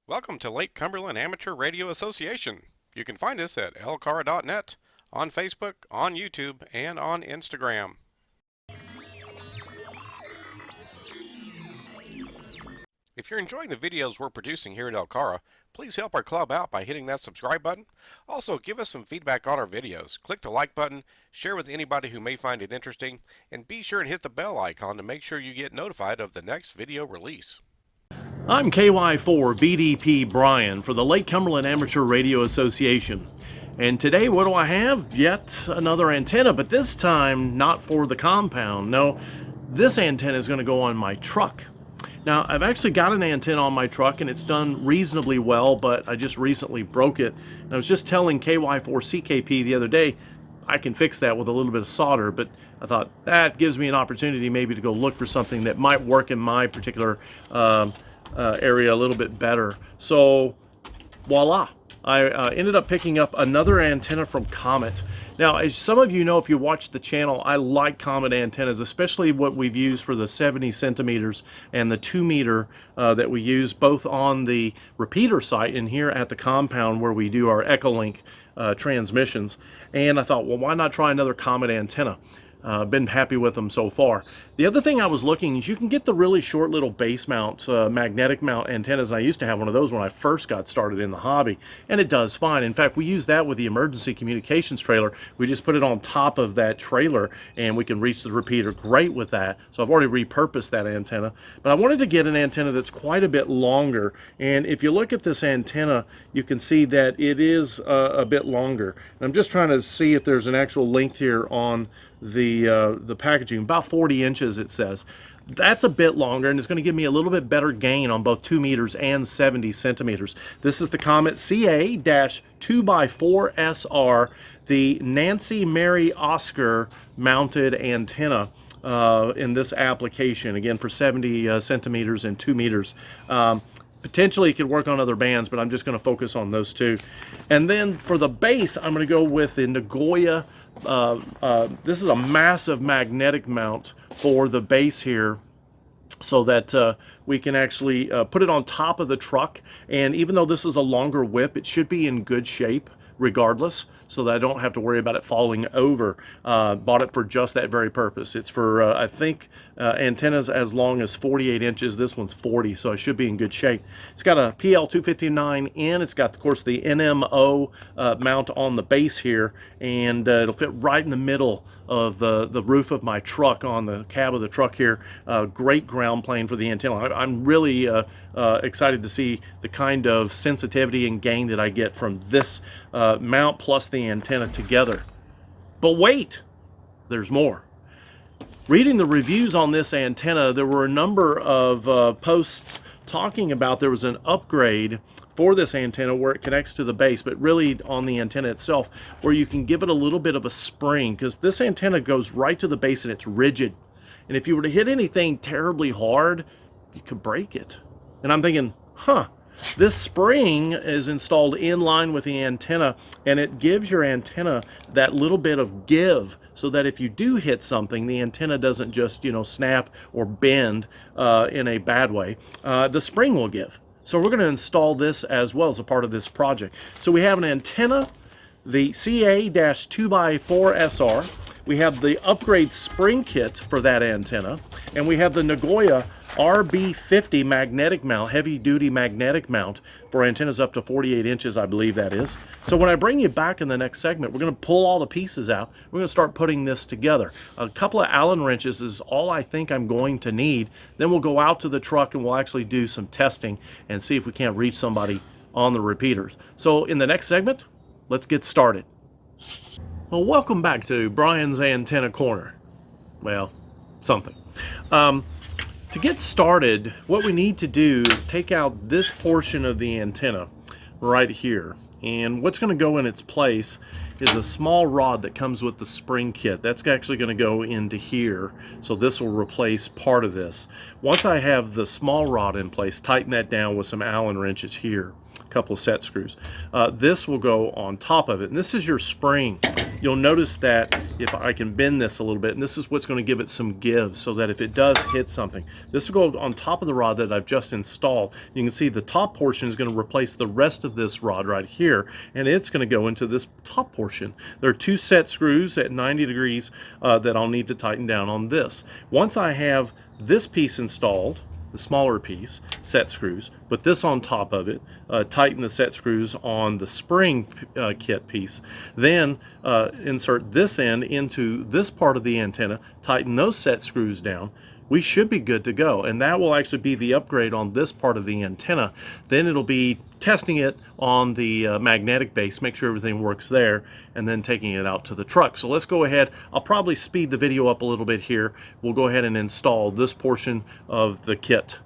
Welcome to Lake Cumberland Amateur Radio Association. You can find us at LCARA.net, on Facebook, on YouTube, and on Instagram. If you're enjoying the videos we're producing here at LCARA, please help our club out by hitting that subscribe button. Also, give us some feedback on our videos. Click the like button, share with anybody who may find it interesting, and be sure and hit the bell icon to make sure you get notified of the next video release. I'm KY4BDP Brian for the Lake Cumberland Amateur Radio Association. And today, what do I have? Yet another antenna, but this time not for the compound. No, this antenna is going to go on my truck. Now, I've actually got an antenna on my truck and it's done reasonably well, but I just recently broke it. And I was just telling KY4CKP the other day, I can fix that with a little bit of solder, but I thought that gives me an opportunity maybe to go look for something that might work in my particular area a little bit better. So voila, I ended up picking up another antenna from Comet. Now, as some of you know, if you watch the channel, I like Comet antennas, especially what we've used for the 70 centimeters and the 2 meter that we use both on the repeater site and here at the compound where we do our Echolink transmissions. And I thought, well, why not try another Comet antenna? Been happy with them so far. The other thing I was looking is you can get the really short little base mount, magnetic mount antennas. I used to have one of those when I first got started in the hobby, and it does fine. In fact, we use that with the emergency communications trailer. We just put it on top of that trailer and we can reach the repeater great with that. So I've already repurposed that antenna, but I wanted to get an antenna that's quite a bit longer. And if you look at this antenna, you can see that it is a bit longer. And I'm just trying to see if there's an actual length here on the packaging. About 40 inches it says. That's a bit longer and it's going to give me a little bit better gain on both 2 meters and 70 centimeters. This is the Comet CA-2x4SR, the Nancy Mary Oscar mounted antenna in this application, again for 70 centimeters and 2 meters. Potentially it could work on other bands, but I'm just going to focus on those two. And then for the base, I'm going to go with the Nagoya. This is a massive magnetic mount for the base here, so that we can actually put it on top of the truck. And even though this is a longer whip, it should be in good shape regardless, so that I don't have to worry about it falling over. Bought it for just that very purpose. It's for I think antennas as long as 48 inches. This one's 40, so it should be in good shape. It's got a PL259N. It's got, of course, the NMO mount on the base here, and it'll fit right in the middle of the roof of my truck, on the cab of the truck here. Great ground plane for the antenna. I'm really excited to see the kind of sensitivity and gain that I get from this mount plus the antenna together. But wait, there's more. Reading the reviews on this antenna, there were a number of posts talking about there was an upgrade for this antenna where it connects to the base, but really on the antenna itself, where you can give it a little bit of a spring, because this antenna goes right to the base and it's rigid. And if you were to hit anything terribly hard, you could break it. And I'm thinking, huh, this spring is installed in line with the antenna, and it gives your antenna that little bit of give, so that if you do hit something, the antenna doesn't just, snap or bend in a bad way. The spring will give. So we're going to install this as well as a part of this project. So we have an antenna, the CA-2x4SR. We have the upgrade spring kit for that antenna, and we have the Nagoya RB-50 magnetic mount, heavy duty magnetic mount for antennas up to 48 inches, I believe that is. So when I bring you back in the next segment, we're going to pull all the pieces out. We're going to start putting this together. A couple of Allen wrenches is all I think I'm going to need. Then we'll go out to the truck and we'll actually do some testing and see if we can't reach somebody on the repeaters. So in the next segment, let's get started. Well, welcome back to Brian's Antenna Corner. Well, something. To get started, what we need to do is take out this portion of the antenna right here. And what's going to go in its place is a small rod that comes with the spring kit. That's actually going to go into here. So this will replace part of this. Once I have the small rod in place, tighten that down with some Allen wrenches here. couple of set screws. This will go on top of it, and this is your spring. You'll notice that if I can bend this a little bit, and this is what's going to give it some give, so that if it does hit something, this will go on top of the rod that I've just installed. You can see the top portion is going to replace the rest of this rod right here, and it's going to go into this top portion. There are 2 set screws at 90 degrees that I'll need to tighten down on this. Once I have this piece installed, the smaller piece, set screws, put this on top of it, tighten the set screws on the spring kit piece, then insert this end into this part of the antenna, tighten those set screws down. We should be good to go, and that will actually be the upgrade on this part of the antenna. Then it'll be testing it on the magnetic base, make sure everything works there, and then taking it out to the truck. So let's go ahead. I'll probably speed the video up a little bit here. We'll go ahead and install this portion of the kit.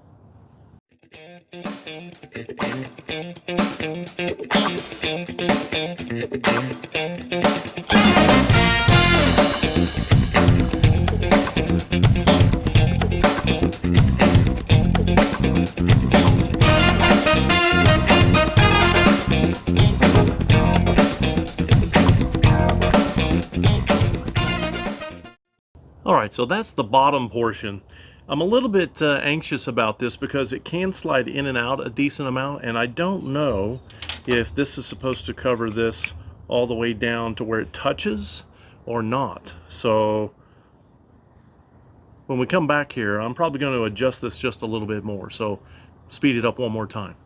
Alright, so that's the bottom portion. I'm a little bit anxious about this because it can slide in and out a decent amount, and I don't know if this is supposed to cover this all the way down to where it touches or not. So when we come back here, I'm probably going to adjust this just a little bit more. So speed it up one more time.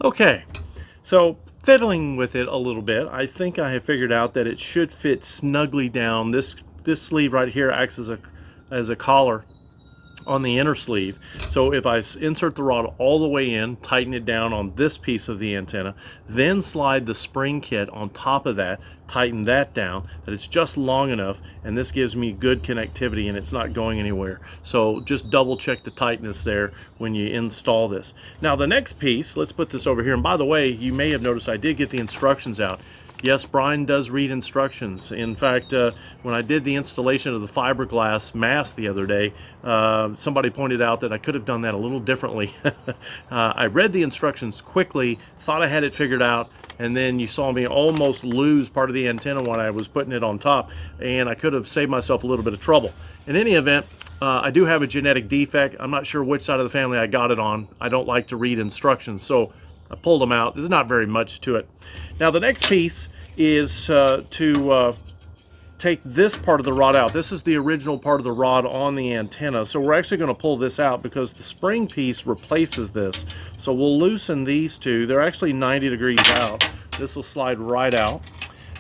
Okay, so fiddling with it a little bit, I think I have figured out that it should fit snugly down. This sleeve right here acts as a collar on the inner sleeve. So if I insert the rod all the way in, tighten it down on this piece of the antenna, then slide the spring kit on top of that, tighten that down, that it's just long enough, and this gives me good connectivity and it's not going anywhere. So just double check the tightness there when you install this. Now the next piece, let's put this over here, and by the way, you may have noticed I did get the instructions out. Yes, Brian does read instructions. In fact, when I did the installation of the fiberglass mast the other day, somebody pointed out that I could have done that a little differently. I read the instructions quickly, thought I had it figured out, and then you saw me almost lose part of the antenna when I was putting it on top, and I could have saved myself a little bit of trouble. In any event, I do have a genetic defect. I'm not sure which side of the family I got it on. I don't like to read instructions, so I pulled them out. There's not very much to it. Now the next piece is to take this part of the rod out. This is the original part of the rod on the antenna. So we're actually going to pull this out because the spring piece replaces this. So we'll loosen these two. They're actually 90 degrees out. This will slide right out.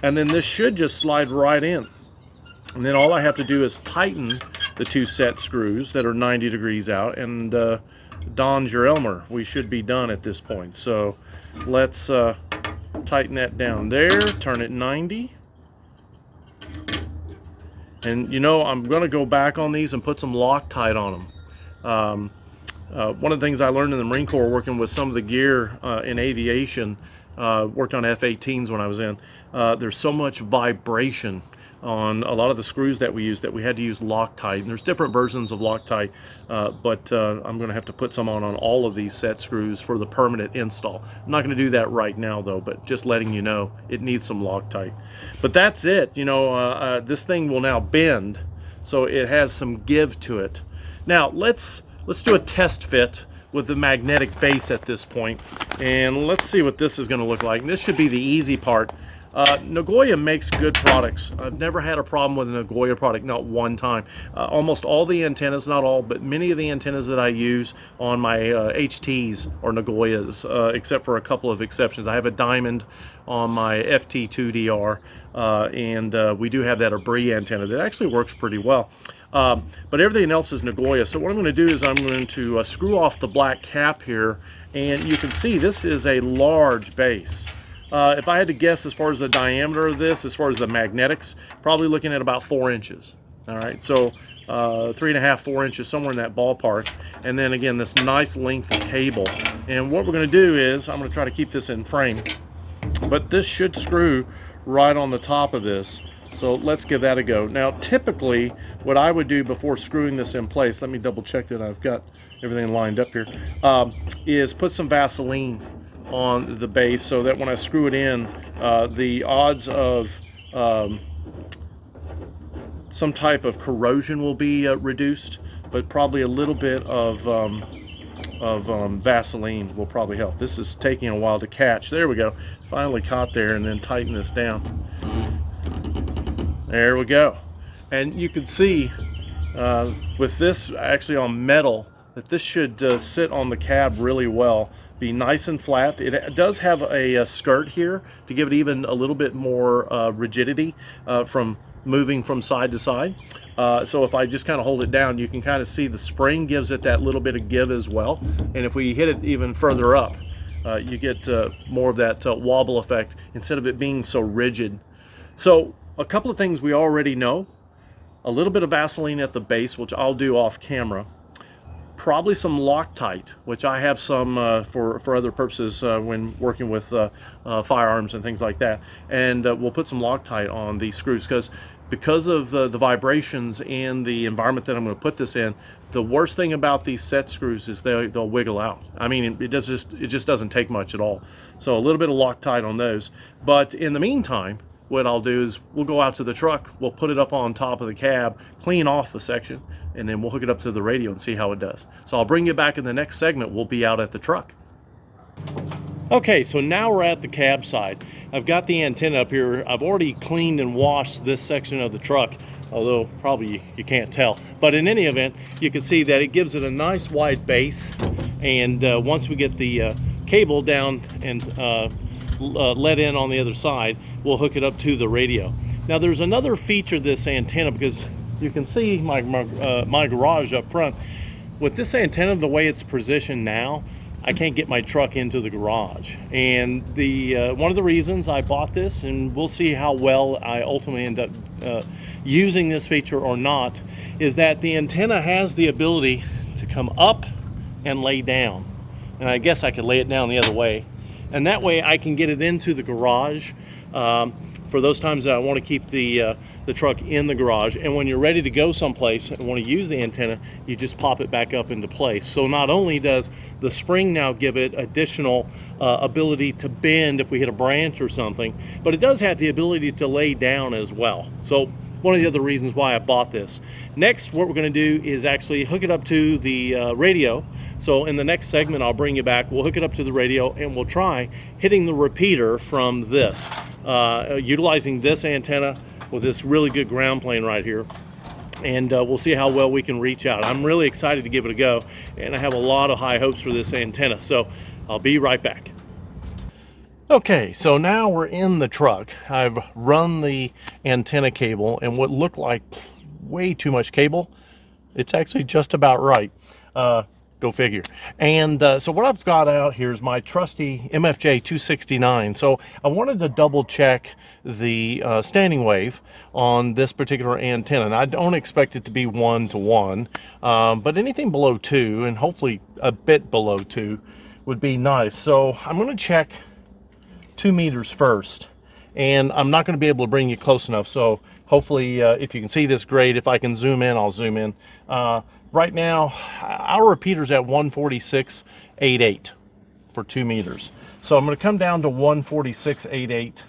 And then this should just slide right in. And then all I have to do is tighten the 2 set screws that are 90 degrees out, and Don's your Elmer. We should be done at this point. So let's tighten that down there, turn it 90. And you know, I'm going to go back on these and put some Loctite on them. One of the things I learned in the Marine Corps working with some of the gear in aviation, worked on F-18s when I was in, there's so much vibration on a lot of the screws that we use that we had to use Loctite. And there's different versions of Loctite, but I'm going to have to put some on all of these set screws for the permanent install. I'm not going to do that right now though, but just letting you know it needs some Loctite. But that's it. You know, this thing will now bend, so it has some give to it. Now let's do a test fit with the magnetic base at this point, and let's see what this is going to look like. And this should be the easy part. Nagoya makes good products. I've never had a problem with a Nagoya product, not one time. Almost all the antennas, not all, but many of the antennas that I use on my HTs are Nagoyas, except for a couple of exceptions. I have a diamond on my FT2DR, and we do have that RB antenna that actually works pretty well. But everything else is Nagoya. So what I'm going to do is I'm going to screw off the black cap here, and you can see this is a large base. If I had to guess as far as the diameter of this, as far as the magnetics, probably looking at about 4 inches. All right, so 3.5, 4 inches, somewhere in that ballpark. And then again, this nice length of cable. And what we're going to do is, I'm going to try to keep this in frame, but this should screw right on the top of this. So let's give that a go. Now, typically, what I would do before screwing this in place, let me double check that I've got everything lined up here, is put some Vaseline on the base so that when I screw it in, the odds of some type of corrosion will be reduced, but probably a little bit of Vaseline will probably help. This is taking a while to catch. There we go. Finally caught there, and then tighten this down. There we go. And you can see with this actually on metal that this should sit on the cab really well, be nice and flat. It does have a skirt here to give it even a little bit more rigidity from moving from side to side. So if I just kind of hold it down, you can kind of see the spring gives it that little bit of give as well. And if we hit it even further up, you get more of that wobble effect instead of it being so rigid. So a couple of things we already know. A little bit of Vaseline at the base, which I'll do off camera. Probably some Loctite, which I have some for other purposes when working with firearms and things like that. And we'll put some Loctite on these screws because of the vibrations and the environment that I'm going to put this in. The worst thing about these set screws is they'll wiggle out. I mean, it just doesn't take much at all. So a little bit of Loctite on those. But in the meantime, what I'll do is we'll go out to the truck, we'll put it up on top of the cab, clean off the section, and then we'll hook it up to the radio and see how it does. So I'll bring you back in the next segment. We'll be out at the truck. Okay, so now we're at the cab side. I've got the antenna up here. I've already cleaned and washed this section of the truck, although probably you can't tell. But in any event, you can see that it gives it a nice wide base. And once we get the cable down and let in on the other side, we'll hook it up to the radio. Now there's another feature of this antenna, because you can see my garage up front. With this antenna, the way it's positioned now, I can't get my truck into the garage. And the one of the reasons I bought this, and we'll see how well I ultimately end up using this feature or not, is that the antenna has the ability to come up and lay down. And I guess I could lay it down the other way. And that way I can get it into the garage for those times that I want to keep the truck in the garage. And when you're ready to go someplace and want to use the antenna, you just pop it back up into place. So not only does the spring now give it additional ability to bend if we hit a branch or something, but it does have the ability to lay down as well. So one of the other reasons why I bought this. Next, what we're going to do is actually hook it up to the radio. So in the next segment, I'll bring you back. We'll hook it up to the radio and we'll try hitting the repeater from this, utilizing this antenna with this really good ground plane right here. And we'll see how well we can reach out. I'm really excited to give it a go, and I have a lot of high hopes for this antenna. So I'll be right back. Okay, so now we're in the truck. I've run the antenna cable, and what looked like way too much cable, it's actually just about right. Go figure. And so what I've got out here is my trusty MFJ 269. So I wanted to double check the standing wave on this particular antenna. And I don't expect it to be 1-to-1, but anything below 2, and hopefully a bit below 2, would be nice. So I'm going to check 2 meters first, and I'm not going to be able to bring you close enough. So hopefully if you can see this, great. If I can zoom in, I'll zoom in. Right now, our repeater's at 146.88 for 2 meters. So I'm going to come down to 146.88.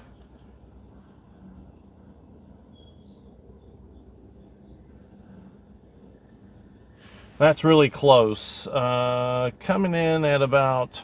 That's really close. Coming in at about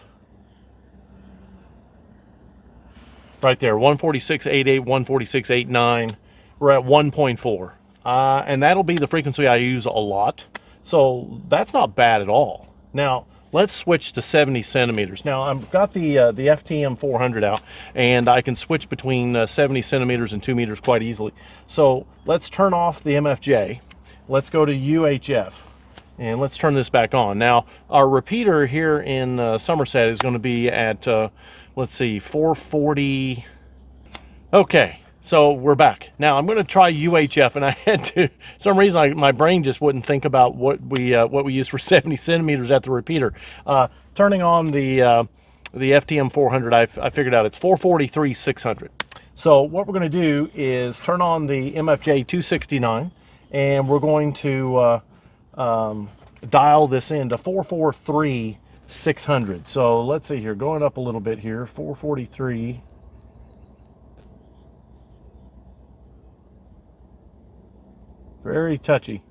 right there, 146.88, 146.89. We're at 1.4. And that'll be the frequency I use a lot. So that's not bad at all. Now, let's switch to 70 centimeters. Now, I've got the FTM 400 out, and I can switch between 70 centimeters and 2 meters quite easily. So let's turn off the MFJ. Let's go to UHF. And let's turn this back on. Now, our repeater here in Somerset is going to be at, let's see, 440. Okay, so we're back. Now, I'm going to try UHF, and I had to, for some reason, my brain just wouldn't think about what we use for 70 centimeters at the repeater. Turning on the FTM 400, I figured out it's 443.600. So what we're going to do is turn on the MFJ 269, and we're going to dial this into 443.600. So let's see here, going up a little bit here, 443. Very touchy.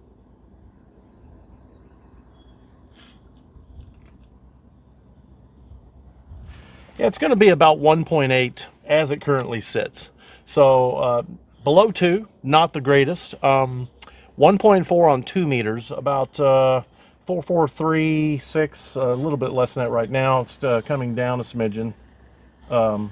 Yeah, it's going to be about 1.8 as it currently sits. So below 2, not the greatest. 1.4 on 2 meters, about 443.6, a little bit less than that right now. It's coming down a smidgen. About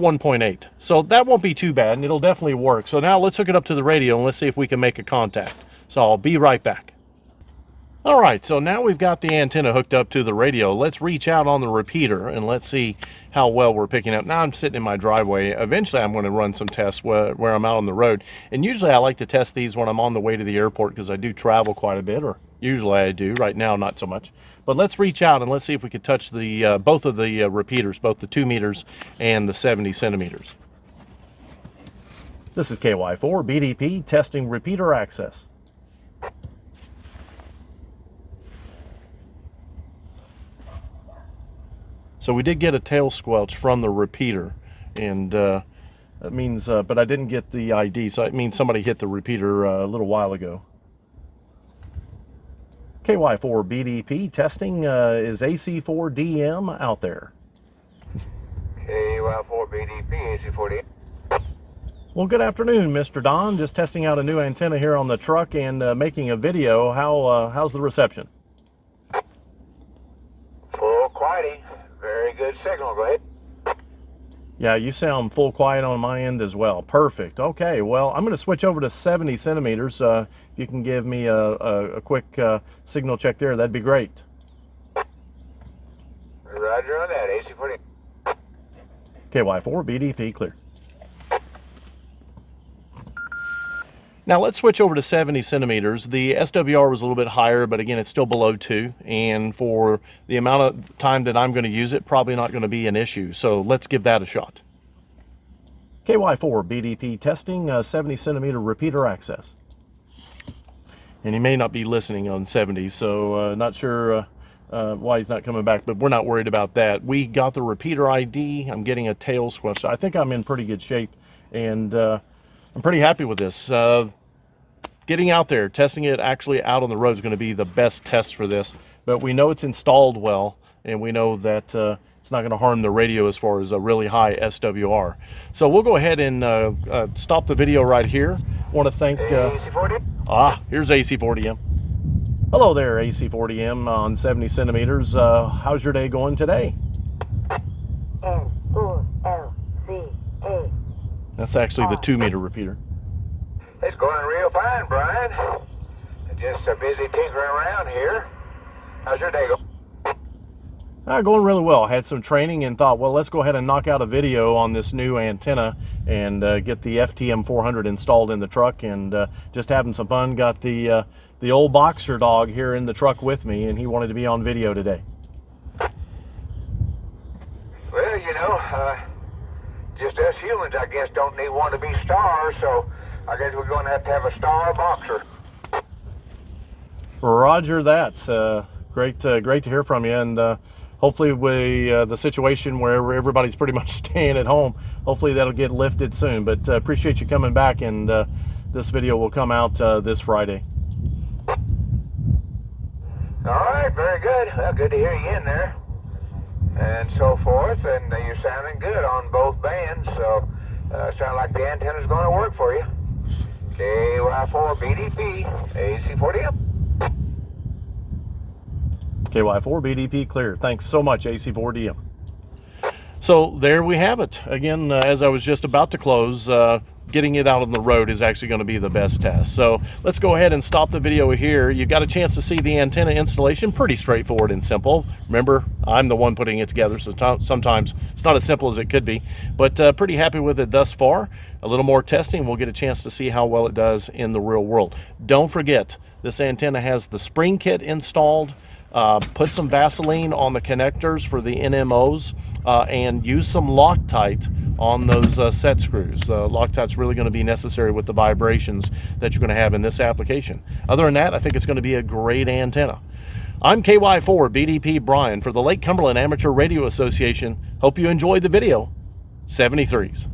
1.8. So that won't be too bad, and it'll definitely work. So now let's hook it up to the radio, and let's see if we can make a contact. So I'll be right back. All right, so now we've got the antenna hooked up to the radio. Let's reach out on the repeater, and let's see how well we're picking up. Now I'm sitting in my driveway. Eventually I'm going to run some tests where I'm out on the road. And usually I like to test these when I'm on the way to the airport, because I do travel quite a bit, or usually I do. Right now, not so much. But let's reach out and let's see if we could touch the both of the repeaters, both the 2 meters and the 70 centimeters. This is KY4 BDP testing repeater access. So we did get a tail squelch from the repeater, and that means, but I didn't get the ID, so it means somebody hit the repeater a little while ago. KY4 BDP testing, is AC4DM out there? KY4 BDP, AC4DM. Well, good afternoon, Mr. Don. Just testing out a new antenna here on the truck and making a video. How's the reception? Full quiety. Very good signal. Go ahead. Yeah, you sound full quiet on my end as well. Perfect. Okay, well, I'm going to switch over to 70 centimeters. If you can give me a quick signal check there, that'd be great. Roger on that. AC4DM. KY4 BDP clear. Now let's switch over to 70 centimeters. The SWR was a little bit higher, but again, it's still below 2. And for the amount of time that I'm going to use it, probably not going to be an issue. So let's give that a shot. KY4 BDP testing, 70 centimeter repeater access. And he may not be listening on 70, so not sure why he's not coming back, but we're not worried about that. We got the repeater ID. I'm getting a tail squelch. I think I'm in pretty good shape, and I'm pretty happy with this. Getting out there, testing it actually out on the road is going to be the best test for this. But we know it's installed well, and we know that it's not going to harm the radio as far as a really high SWR. So we'll go ahead and stop the video right here. I want to thank... AC4DM. Here's AC4DM. Hello there, AC4DM on 70 centimeters. How's your day going today? N-O-L-C-A. That's actually the 2 meter repeater. It's going real fine, Brian. Just busy tinkering around here. How's your day going? Going really well. Had some training and thought, well, let's go ahead and knock out a video on this new antenna and get the FTM 400 installed in the truck, and just having some fun. Got the old boxer dog here in the truck with me, and he wanted to be on video today. Well, you know, just us humans, I guess, don't need one to be stars, so I guess we're going to have a star boxer. Roger that. Great to hear from you, and hopefully the situation where everybody's pretty much staying at home, hopefully that'll get lifted soon. But appreciate you coming back, and this video will come out this Friday. All right. right, very good. Well, good to hear you in there. And so forth, and you're sounding good on both bands, so sound like the antenna's going to work for you. KY4 BDP, AC40M. KY4 BDP clear. Thanks so much, AC4DM. So there we have it. Again, as I was just about to close, getting it out on the road is actually going to be the best test. So let's go ahead and stop the video here. You got a chance to see the antenna installation. Pretty straightforward and simple. Remember, I'm the one putting it together, so sometimes it's not as simple as it could be, but pretty happy with it thus far. A little more testing, we'll get a chance to see how well it does in the real world. Don't forget, this antenna has the spring kit installed. Put some Vaseline on the connectors for the NMOs and use some Loctite on those set screws. Loctite's really going to be necessary with the vibrations that you're going to have in this application. Other than that, I think it's going to be a great antenna. I'm KY4 BDP Brian for the Lake Cumberland Amateur Radio Association. Hope you enjoyed the video. 73s.